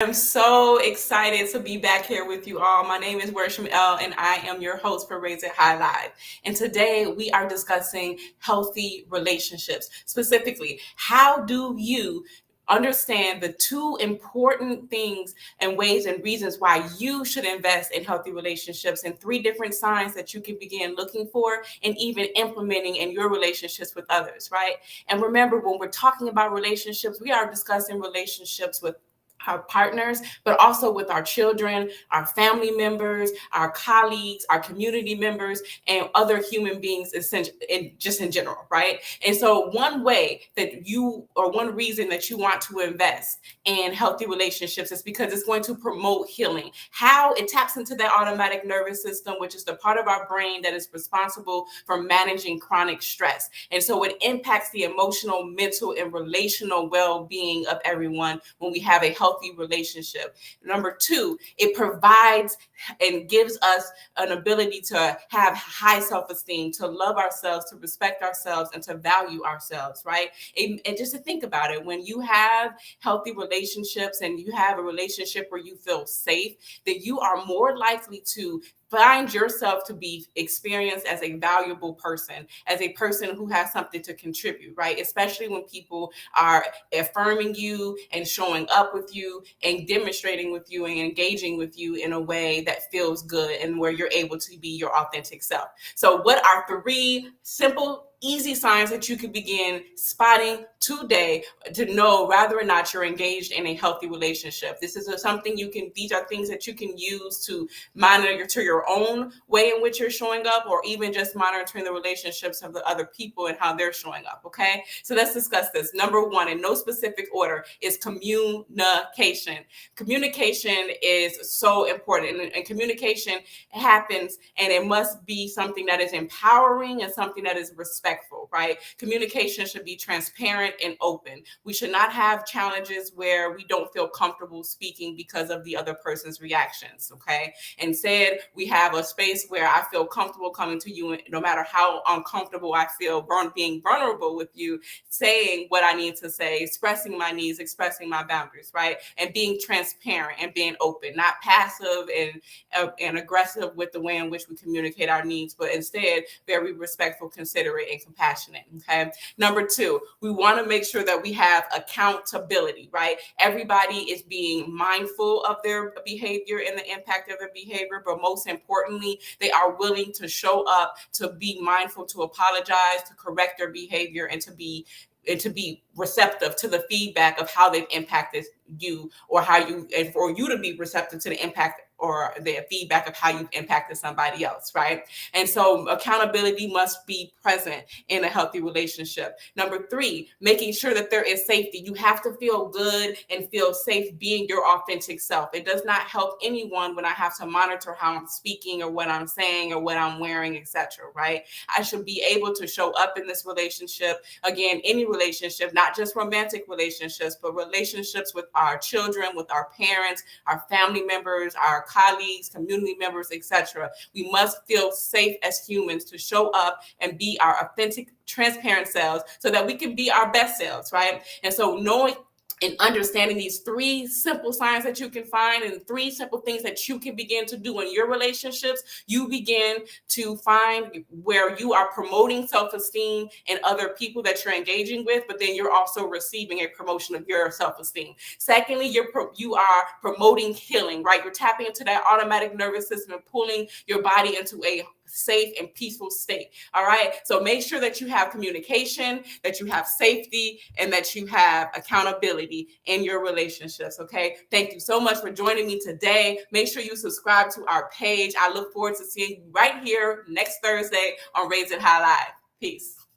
I'm so excited to be back here with you all. My name is Worsham L, and I am your host for Raise It High Live. And today we are discussing healthy relationships. Specifically, how do you understand the two important things and ways and reasons why you should invest in healthy relationships, and three different signs that you can begin looking for and even implementing in your relationships with others, right? And remember, when we're talking about relationships, we are discussing relationships with our partners, but also with our children, our family members, our colleagues, our community members, and other human beings, just in general, right? And so one way that one reason that you want to invest in healthy relationships is because it's going to promote healing. How it taps into that automatic nervous system, which is the part of our brain that is responsible for managing chronic stress. And so it impacts the emotional, mental, and relational well-being of everyone when we have a healthy relationship. Number two, it provides and gives us an ability to have high self-esteem, to love ourselves, to respect ourselves, and to value ourselves, right? And just to think about it, when you have healthy relationships and you have a relationship where you feel safe, then you are more likely to find yourself to be experienced as a valuable person, as a person who has something to contribute, right? Especially when people are affirming you and showing up with you and demonstrating with you and engaging with you in a way that feels good and where you're able to be your authentic self. So what are three simple, easy signs that you can begin spotting today to know whether or not you're engaged in a healthy relationship? These are things that you can use to monitor your own way in which you're showing up, or even just monitoring the relationships of the other people and how they're showing up. Okay, so let's discuss this. Number one, in no specific order, is communication. Communication is so important, and communication happens, and it must be something that is empowering and something that is respectful, right? Communication should be transparent and open. We should not have challenges where we don't feel comfortable speaking because of the other person's reactions, okay? Instead, we have a space where I feel comfortable coming to you, no matter how uncomfortable I feel being vulnerable with you, saying what I need to say, expressing my needs, expressing my boundaries, right? And being transparent and being open, not passive and aggressive with the way in which we communicate our needs, but instead very respectful, considerate, and compassionate, okay? Number two, we want to make sure that we have accountability, right? Everybody is being mindful of their behavior and the impact of their behavior, but most importantly, they are willing to show up, to be mindful, to apologize, to correct their behavior, and to be receptive to the feedback of how they've impacted you, and for you to be receptive to the impact or the feedback of how you've impacted somebody else, right? And so accountability must be present in a healthy relationship. Number three, making sure that there is safety. You have to feel good and feel safe being your authentic self. It does not help anyone when I have to monitor how I'm speaking or what I'm saying or what I'm wearing, etc., right? I should be able to show up in this relationship, again, any relationship, not just romantic relationships, but relationships with our children, with our parents, our family members, our colleagues, community members, etc. We must feel safe as humans to show up and be our authentic, transparent selves so that we can be our best selves, right? And so knowing and understanding these three simple signs that you can find and three simple things that you can begin to do in your relationships, you begin to find where you are promoting self-esteem in other people that you're engaging with, but then you're also receiving a promotion of your self-esteem. Secondly, you are promoting healing, right? You're tapping into that automatic nervous system and pulling your body into a safe and peaceful state. All right. So make sure that you have communication, that you have safety, and that you have accountability in your relationships. Okay. Thank you so much for joining me today. Make sure you subscribe to our page. I look forward to seeing you right here next Thursday on Raise It High Live. Peace.